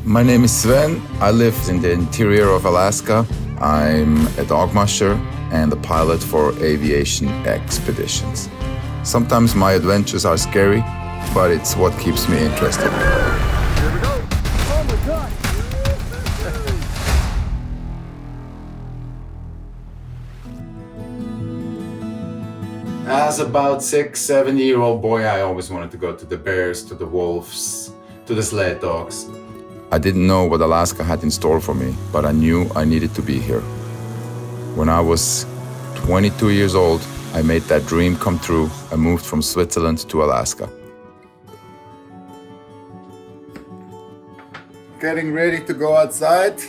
My name is Sven. I live in the interior of Alaska. I'm a dog musher and a pilot for aviation expeditions. Sometimes my adventures are scary, but it's what keeps me interested. Here we go. Oh my God. As about 6-7-year-old boy, I always wanted to go to the bears, to the wolves, to the sled dogs. I didn't know what Alaska had in store for me, but I knew I needed to be here. When I was 22 years old, I made that dream come true and moved from Switzerland to Alaska. Getting ready to go outside.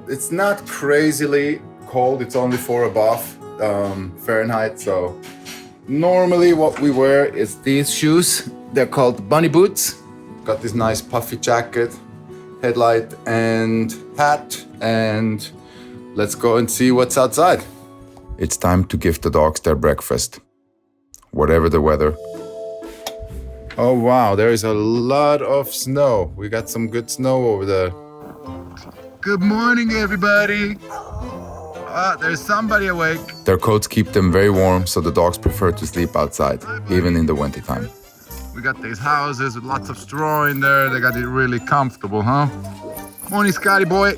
It's not crazily cold, it's only 4 above Fahrenheit, so normally what we wear is these shoes. They're called bunny boots. Got this nice puffy jacket, headlight and hat, and let's go and see what's outside. It's time to give the dogs their breakfast, whatever the weather. Oh wow, there is a lot of snow. We got some good snow over there. Good morning, everybody. There's somebody awake. Their coats keep them very warm, so the dogs prefer to sleep outside, even in the wintertime. We got these houses with lots of straw in there. They got it really comfortable, huh? Morning, Scotty boy.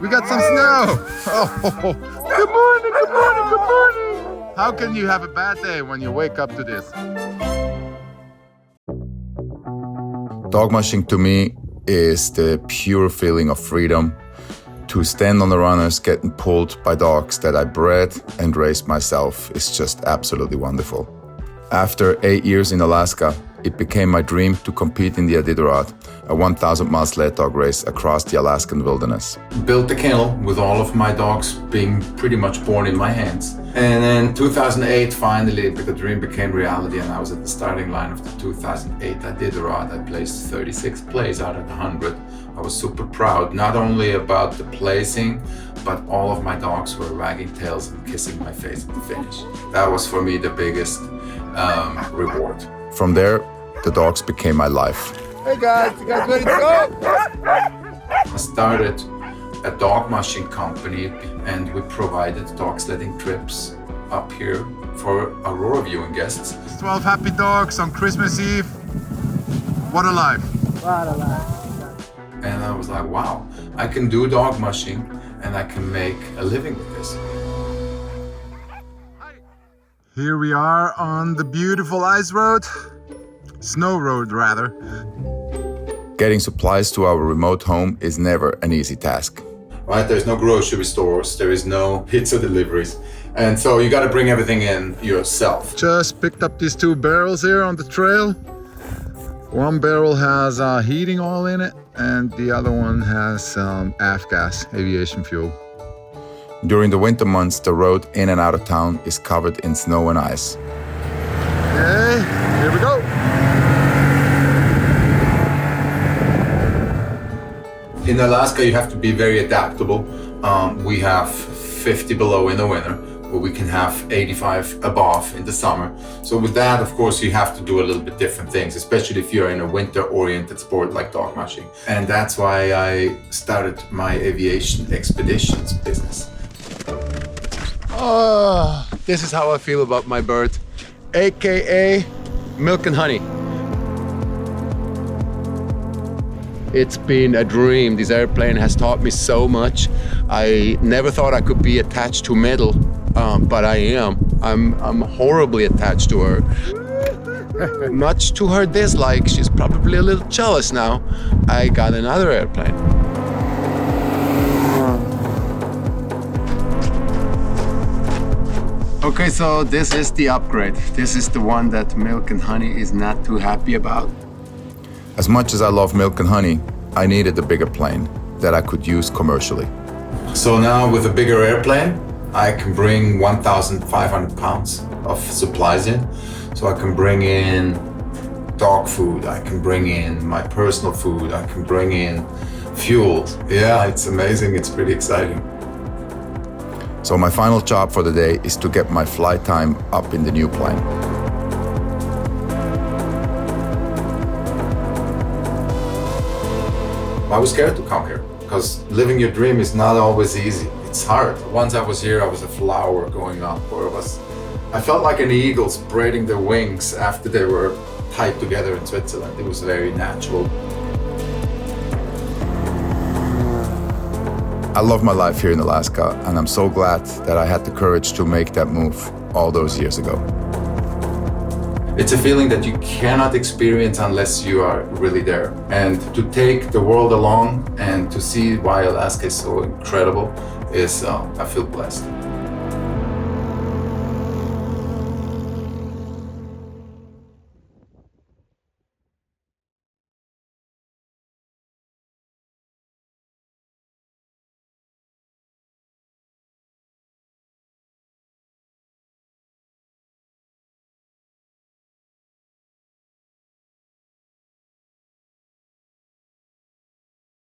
We got some snow. Oh, good morning, good morning, good morning. How can you have a bad day when you wake up to this? Dog mushing to me is the pure feeling of freedom. To stand on the runners getting pulled by dogs that I bred and raised myself is just absolutely wonderful. After 8 years in Alaska, it became my dream to compete in the Iditarod, a 1,000-mile sled dog race across the Alaskan wilderness. Built the kennel with all of my dogs being pretty much born in my hands. And then 2008, finally, the dream became reality, and I was at the starting line of the 2008 Iditarod. I placed 36th place out of 100. I was super proud, not only about the placing, but all of my dogs were wagging tails and kissing my face at the finish. That was for me the biggest reward. From there, the dogs became my life. Hey guys, you guys ready to go? I started a dog mushing company, and we provided dog sledding trips up here for Aurora viewing guests. 12 happy dogs on Christmas Eve. What a life. What a life. And I was like, wow, I can do dog mushing and I can make a living with this. Here we are on the beautiful ice road. Snow road, rather. Getting supplies to our remote home is never an easy task. Right, there's no grocery stores, there is no pizza deliveries. And so you gotta bring everything in yourself. Just picked up these 2 barrels here on the trail. One barrel has heating oil in it, and the other one has gas, aviation fuel. During the winter months, the road in and out of town is covered in snow and ice. Okay, here we go. In Alaska, you have to be very adaptable. We have 50 below in the winter, but we can have 85 above in the summer. So with that, of course, you have to do a little bit different things, especially if you're in a winter-oriented sport like dog mushing. And that's why I started my aviation expeditions business. Oh, this is how I feel about my bird, AKA milk and honey. It's been a dream. This airplane has taught me so much. I never thought I could be attached to metal, but I am. I'm horribly attached to her. Much to her dislike, she's probably a little jealous now. I got another airplane. Okay, so this is the upgrade. This is the one that Milk and Honey is not too happy about. As much as I love milk and honey, I needed a bigger plane that I could use commercially. So now with a bigger airplane, I can bring 1,500 pounds of supplies in. So I can bring in dog food, I can bring in my personal food, I can bring in fuel. Yeah, it's amazing, it's pretty exciting. So my final job for the day is to get my flight time up in the new plane. I was scared to come here because living your dream is not always easy. It's hard. Once I was here, I was a flower going up, I felt like an eagle spreading their wings after they were tied together in Switzerland. It was very natural. I love my life here in Alaska, and I'm so glad that I had the courage to make that move all those years ago. It's a feeling that you cannot experience unless you are really there. And to take the world along and to see why Alaska is so incredible I feel blessed.